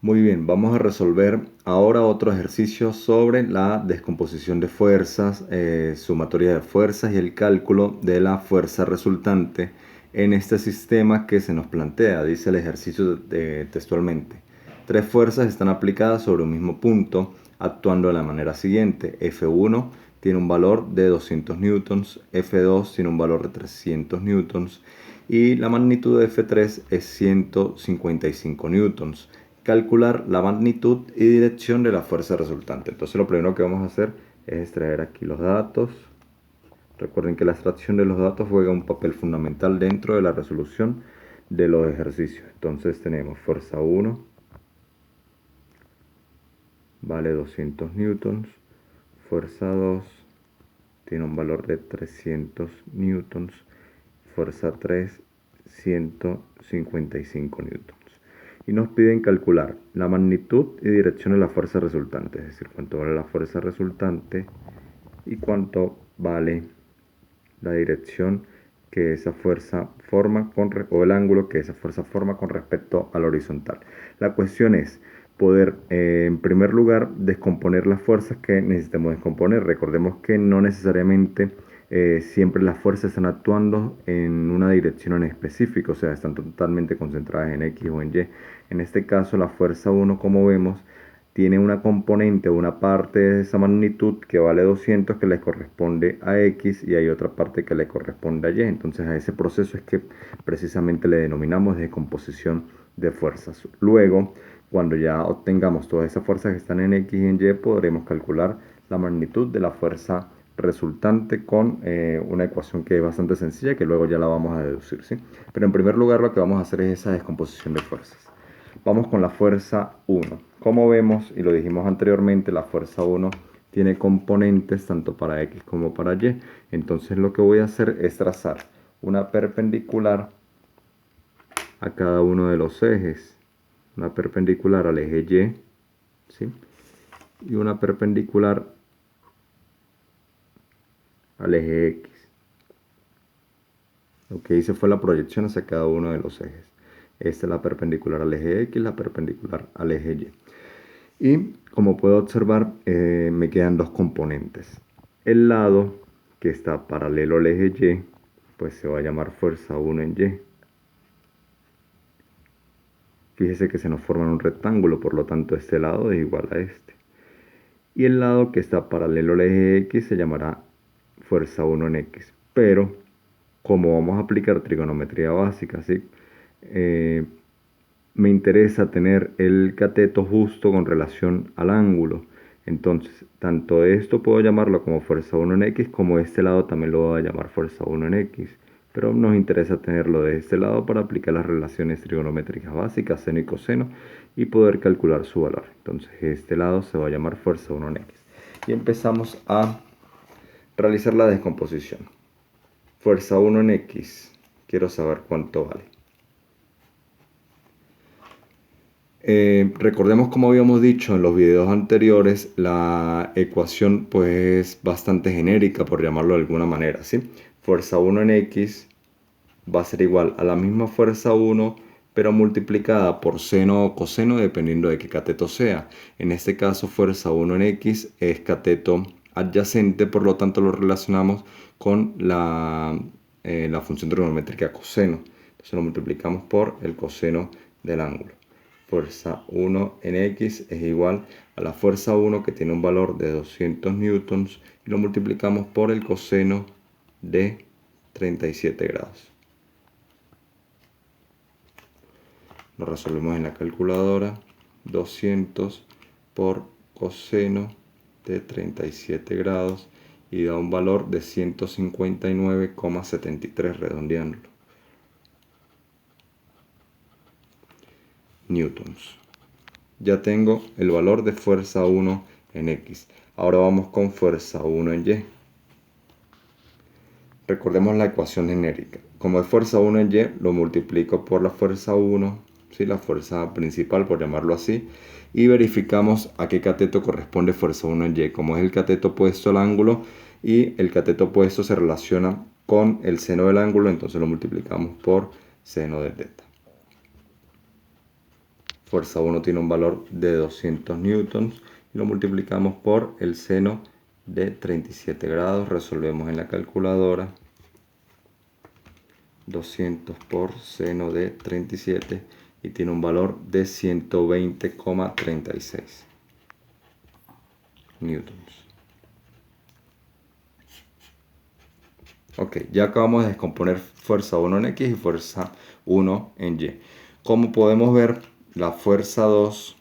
Muy bien, vamos a resolver ahora otro ejercicio sobre la descomposición de fuerzas, sumatoria de fuerzas y el cálculo de la fuerza resultante en este sistema que se nos plantea. Dice el ejercicio textualmente. Tres fuerzas están aplicadas sobre un mismo punto, actuando de la manera siguiente. F1 tiene un valor de 200 newtons, F2 tiene un valor de 300 newtons y la magnitud de F3 es 155 newtons. Calcular la magnitud y dirección de la fuerza resultante. Entonces lo primero que vamos a hacer es extraer aquí los datos. Recuerden que la extracción de los datos juega un papel fundamental dentro de la resolución de los ejercicios. Entonces tenemos fuerza 1, vale 200 newtons. Fuerza 2 tiene un valor de 300 newtons. Fuerza 3, 155 newtons. Y nos piden calcular la magnitud y dirección de la fuerza resultante, es decir, cuánto vale la fuerza resultante y cuánto vale la dirección que esa fuerza forma o el ángulo que esa fuerza forma con respecto al horizontal. La cuestión es poder, en primer lugar, descomponer las fuerzas que necesitemos descomponer. Recordemos que no necesariamente siempre las fuerzas están actuando en una dirección en específico, o sea, están totalmente concentradas en X o en Y. En este caso, la fuerza 1, como vemos, tiene una componente o una parte de esa magnitud que vale 200 que le corresponde a X y hay otra parte que le corresponde a Y. Entonces a ese proceso es que precisamente le denominamos descomposición de fuerzas. Luego, cuando ya obtengamos todas esas fuerzas que están en X y en Y, podremos calcular la magnitud de la fuerza resultante con una ecuación que es bastante sencilla que luego ya la vamos a deducir, ¿sí? Pero en primer lugar lo que vamos a hacer es esa descomposición de fuerzas. Vamos con la fuerza 1. Como vemos, y lo dijimos anteriormente, la fuerza 1 tiene componentes tanto para X como para Y. Entonces lo que voy a hacer es trazar una perpendicular a cada uno de los ejes. Una perpendicular al eje Y, ¿sí? Y una perpendicular al eje X. Lo que hice fue la proyección hacia cada uno de los ejes. Esta es la perpendicular al eje X, la perpendicular al eje Y. Y como puedo observar, me quedan dos componentes. El lado que está paralelo al eje Y, pues se va a llamar fuerza 1 en Y. Fíjese que se nos forma un rectángulo, por lo tanto este lado es igual a este. Y el lado que está paralelo al eje X se llamará fuerza 1 en X. Pero, como vamos a aplicar trigonometría básica, ¿sí? Me interesa tener el cateto justo con relación al ángulo. Entonces, tanto esto puedo llamarlo como fuerza 1 en X, como este lado también lo voy a llamar fuerza 1 en X. Pero nos interesa tenerlo de este lado para aplicar las relaciones trigonométricas básicas, seno y coseno, y poder calcular su valor. Entonces, este lado se va a llamar fuerza 1 en X. Y empezamos a realizar la descomposición. Fuerza 1 en X. Quiero saber cuánto vale. Recordemos, como habíamos dicho en los videos anteriores, la ecuación pues es bastante genérica, por llamarlo de alguna manera, ¿sí? Fuerza 1 en X va a ser igual a la misma fuerza 1, pero multiplicada por seno o coseno dependiendo de qué cateto sea. En este caso, fuerza 1 en X es cateto adyacente, por lo tanto lo relacionamos con la función trigonométrica coseno. Entonces lo multiplicamos por el coseno del ángulo. Fuerza 1 en X es igual a la fuerza 1 que tiene un valor de 200 newtons y lo multiplicamos por el coseno de 37 grados. Lo resolvemos en la calculadora. 200 por coseno de 37 grados y da un valor de 159,73 redondeándolo. Newtons. Ya tengo el valor de fuerza 1 en X. Ahora vamos con fuerza 1 en Y. Recordemos la ecuación genérica. Como es fuerza 1 en Y, lo multiplico por la fuerza 1, ¿sí? La fuerza principal, por llamarlo así, y verificamos a qué cateto corresponde fuerza 1 en Y. Como es el cateto opuesto al ángulo y el cateto opuesto se relaciona con el seno del ángulo, entonces lo multiplicamos por seno de teta. fuerza 1 tiene un valor de 200 newtons y lo multiplicamos por el seno de 37 grados. Resolvemos en la calculadora. 200 por seno de 37 y tiene un valor de 120,36 newtons. Ok, ya acabamos de descomponer fuerza 1 en X y fuerza 1 en Y. Como podemos ver, la fuerza 2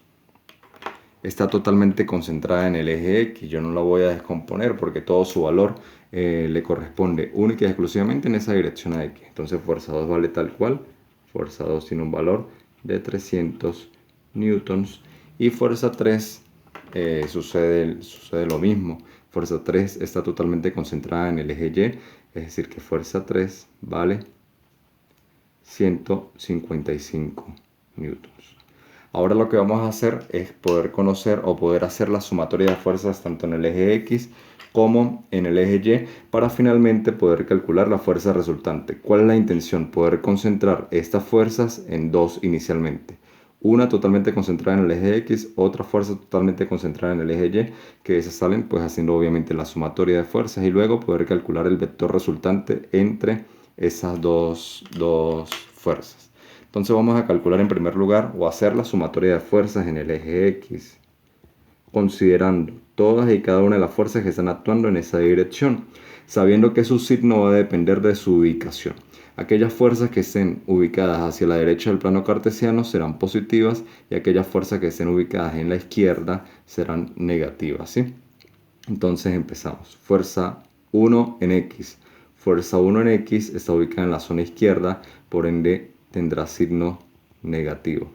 está totalmente concentrada en el eje X. Yo no la voy a descomponer porque todo su valor le corresponde única y exclusivamente en esa dirección a X. Entonces fuerza 2 vale tal cual. Fuerza 2 tiene un valor de 300 newtons. Y fuerza 3 sucede lo mismo. Fuerza 3 está totalmente concentrada en el eje Y. Es decir que fuerza 3 vale 155 newtons. Ahora lo que vamos a hacer es poder conocer o poder hacer la sumatoria de fuerzas tanto en el eje X como en el eje Y para finalmente poder calcular la fuerza resultante. ¿Cuál es la intención? Poder concentrar estas fuerzas en dos inicialmente. Una totalmente concentrada en el eje X, otra fuerza totalmente concentrada en el eje Y, que esas salen pues haciendo obviamente la sumatoria de fuerzas y luego poder calcular el vector resultante entre esas dos fuerzas. Entonces vamos a calcular en primer lugar o hacer la sumatoria de fuerzas en el eje X, considerando todas y cada una de las fuerzas que están actuando en esa dirección, sabiendo que su signo va a depender de su ubicación. Aquellas fuerzas que estén ubicadas hacia la derecha del plano cartesiano serán positivas y aquellas fuerzas que estén ubicadas en la izquierda serán negativas, ¿sí? Entonces empezamos. Fuerza 1 en X. Fuerza 1 en X está ubicada en la zona izquierda, por ende tendrá signo negativo.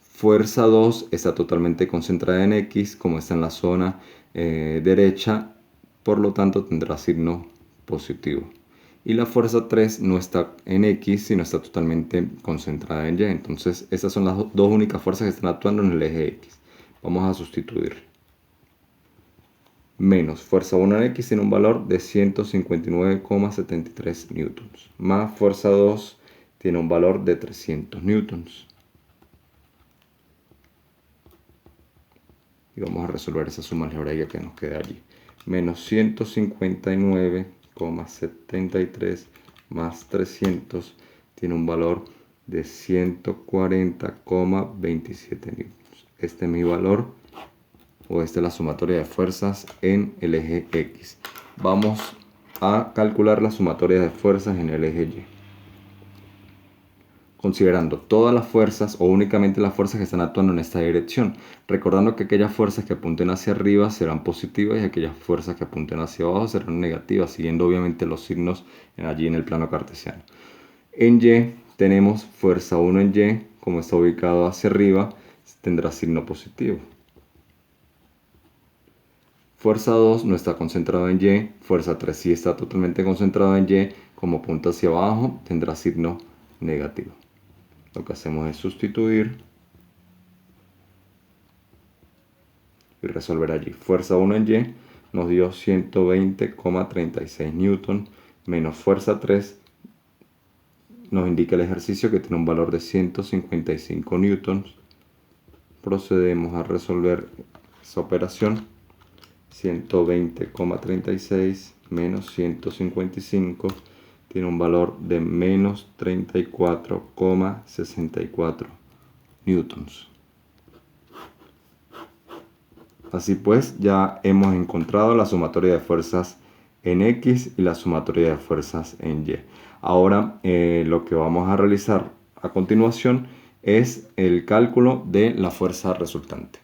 Fuerza 2 está totalmente concentrada en X, como está en la zona derecha, por lo tanto tendrá signo positivo. Y la fuerza 3 no está en X, sino está totalmente concentrada en Y. Entonces, estas son las dos únicas fuerzas que están actuando en el eje X. Vamos a sustituir. Menos fuerza 1 en X tiene un valor de 159,73 newtons. Más fuerza 2 tiene un valor de 300 newtons. Y vamos a resolver esa suma algebraica que nos queda allí. Menos 159,73 más 300 tiene un valor de 140,27 newtons. Este es mi valor, o esta es la sumatoria de fuerzas en el eje X. Vamos a calcular la sumatoria de fuerzas en el eje Y, considerando todas las fuerzas o únicamente las fuerzas que están actuando en esta dirección, recordando que aquellas fuerzas que apunten hacia arriba serán positivas y aquellas fuerzas que apunten hacia abajo serán negativas, siguiendo obviamente los signos allí en el plano cartesiano. En Y tenemos fuerza 1 en Y, como está ubicado hacia arriba, tendrá signo positivo. Fuerza 2 no está concentrada en Y, fuerza 3 sí está totalmente concentrada en Y, como apunta hacia abajo tendrá signo negativo. Lo que hacemos es sustituir y resolver allí. Fuerza 1 en Y nos dio 120,36 newton menos fuerza 3 nos indica el ejercicio que tiene un valor de 155 newtons. Procedemos a resolver esa operación. 120,36 menos 155 tiene un valor de menos 34,64 newtons. Así pues, ya hemos encontrado la sumatoria de fuerzas en X y la sumatoria de fuerzas en Y. Ahora lo que vamos a realizar a continuación es el cálculo de la fuerza resultante.